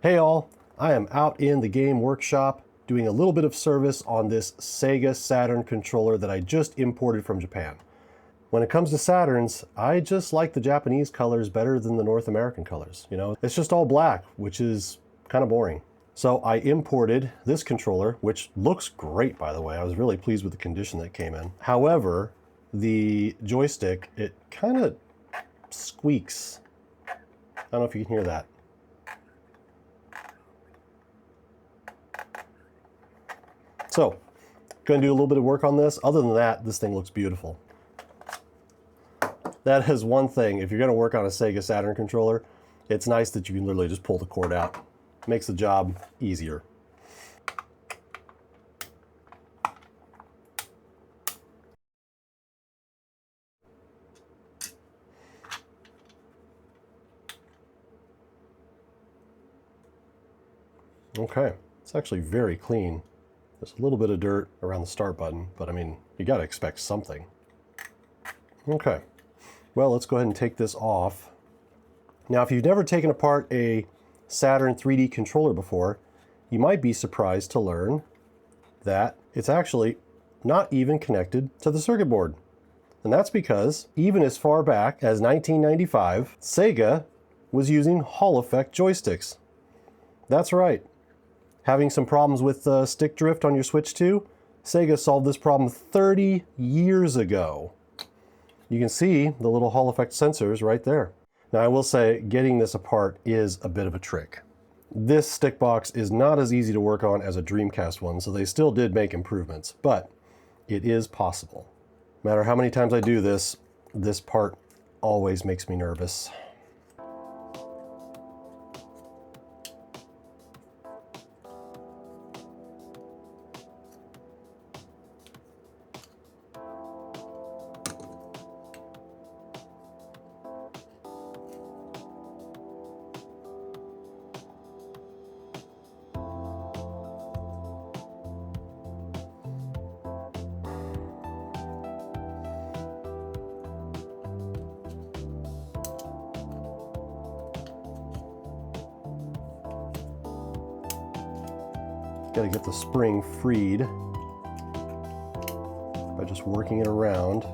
Hey all, I am out in the game workshop doing a little bit of service on this Sega Saturn controller that I just imported from Japan. When it comes to Saturns, I just like the Japanese colors better than the North American colors. You know, it's just all black, which is kind of boring. So I imported this controller, which looks great, by the way. I was really pleased with the condition that came in. However, the joystick, it kind of squeaks. I don't know if you can hear that. So, going to do a little bit of work on this. Other than that, this thing looks beautiful. That is one thing. If you're going to work on a Sega Saturn controller, it's nice that you can literally just pull the cord out. Makes the job easier. Okay, it's actually very clean. There's a little bit of dirt around the start button, but I mean, you got to expect something. Okay, well, let's go ahead and take this off. Now, if you've never taken apart a Saturn 3D controller before, you might be surprised to learn that it's actually not even connected to the circuit board. And that's because even as far back as 1995, Sega was using Hall effect joysticks. That's right. Having some problems with stick drift on your Switch 2? Sega solved this problem 30 years ago. You can see the little Hall effect sensors right there. Now I will say, getting this apart is a bit of a trick. This stick box is not as easy to work on as a Dreamcast one, so they still did make improvements, but it is possible. No matter how many times I do this, this part always makes me nervous. Got to get the spring freed by just working it around.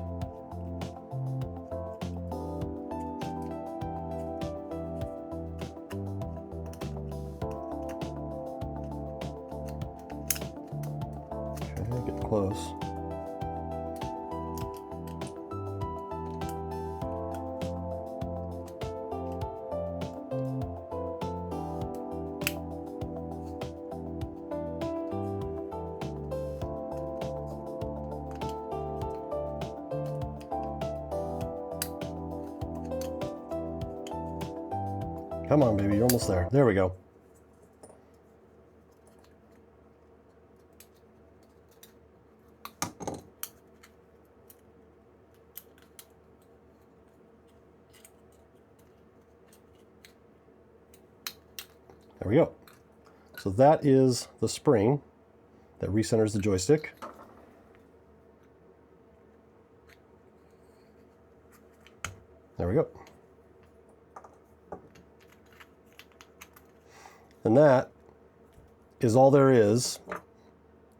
Okay, get close. Come on, baby, you're almost there. There we go. There we go. So that is the spring that recenters the joystick. There we go. And that is all there is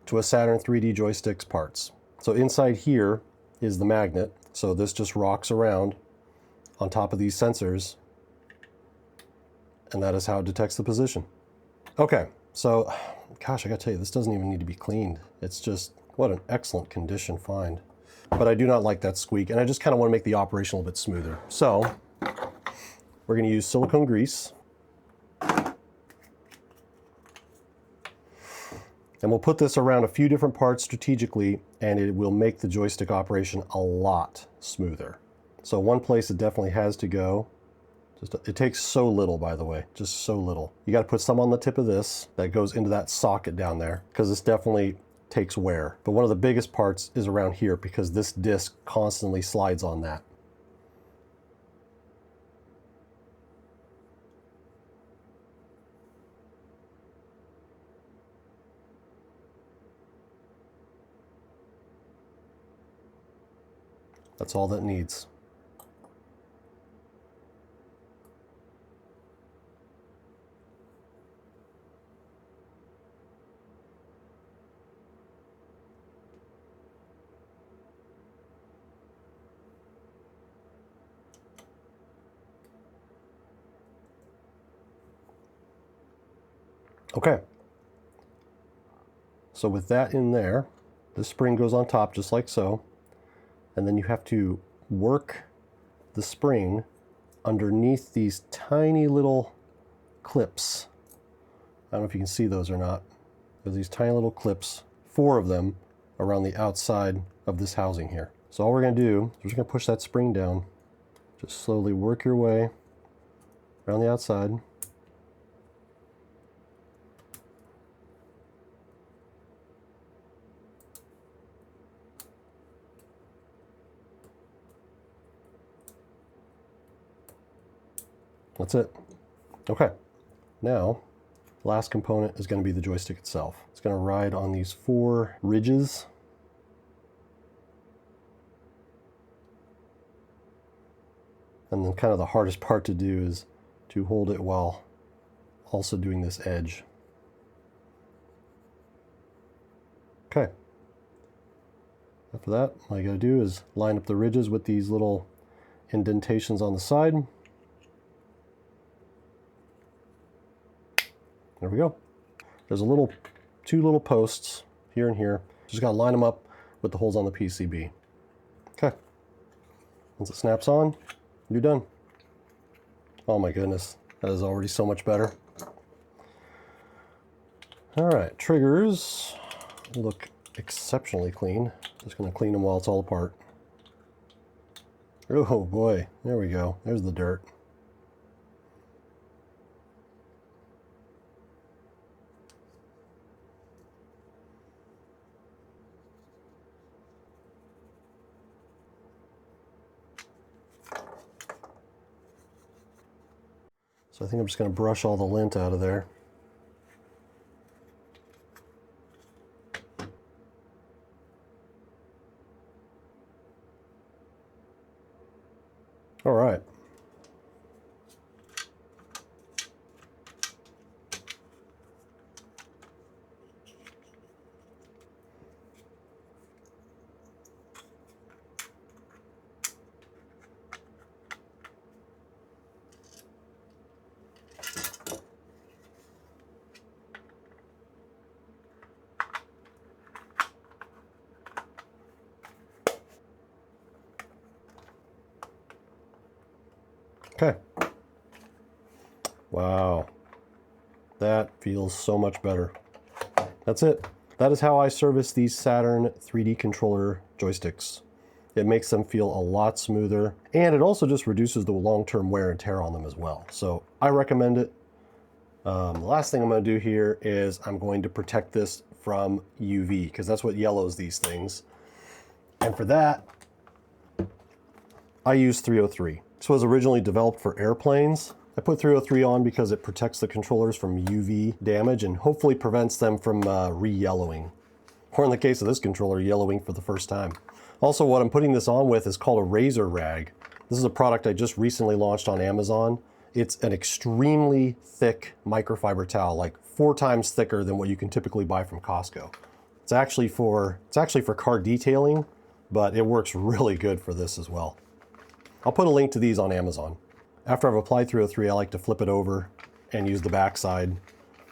to a Saturn 3D joystick's parts. So inside here is the magnet. So this just rocks around on top of these sensors, and that is how it detects the position. Okay, so gosh, I gotta tell you, this doesn't even need to be cleaned. It's just, what an excellent condition find. But I do not like that squeak, and I just kind of want to make the operation a little bit smoother. So we're going to use silicone grease. And we'll put this around a few different parts strategically, and it will make the joystick operation a lot smoother. So one place it definitely has to go. It takes so little, by the way, just so little. You got to put some on the tip of this that goes into that socket down there, because this definitely takes wear. But one of the biggest parts is around here, because this disc constantly slides on that. That's all that needs. Okay. So with that in there, the spring goes on top just like so. And then you have to work the spring underneath these tiny little clips. I don't know if you can see those or not. There's these tiny little clips, 4 of them, around the outside of this housing here. So all we're going to do is we're just going to push that spring down. Just slowly work your way around the outside. That's it. Okay, now last component is going to be the joystick itself. It's going to ride on these 4 ridges. And then kind of the hardest part to do is to hold it while also doing this edge. Okay. After that, all you got to do is line up the ridges with these little indentations on the side. There we go. There's a 2 little posts here and here. Just got to line them up with the holes on the PCB. Okay. Once it snaps on, you're done. Oh my goodness, that is already so much better. All right, triggers look exceptionally clean. Just going to clean them while it's all apart. Oh boy, there we go. There's the dirt. So I think I'm just going to brush all the lint out of there. All right. Okay. Wow. That feels so much better. That's it. That is how I service these Saturn 3D controller joysticks. It makes them feel a lot smoother, and it also just reduces the long-term wear and tear on them as well. So I recommend it. The last thing I'm going to do here is I'm going to protect this from UV, because that's what yellows these things. And for that, I use 303. This was originally developed for airplanes. I put 303 on because it protects the controllers from UV damage and hopefully prevents them from re-yellowing. Or in the case of this controller, yellowing for the first time. Also, what I'm putting this on with is called a razor rag. This is a product I just recently launched on Amazon. It's an extremely thick microfiber towel, like 4 times thicker than what you can typically buy from Costco. It's actually for car detailing, but it works really good for this as well. I'll put a link to these on Amazon. After I've applied 303, I like to flip it over and use the back side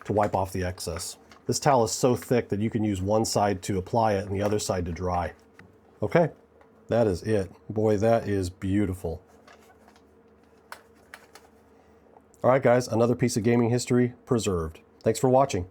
to wipe off the excess. This towel is so thick that you can use one side to apply it and the other side to dry. Okay, that is it. Boy, that is beautiful. All right, guys, another piece of gaming history preserved. Thanks for watching.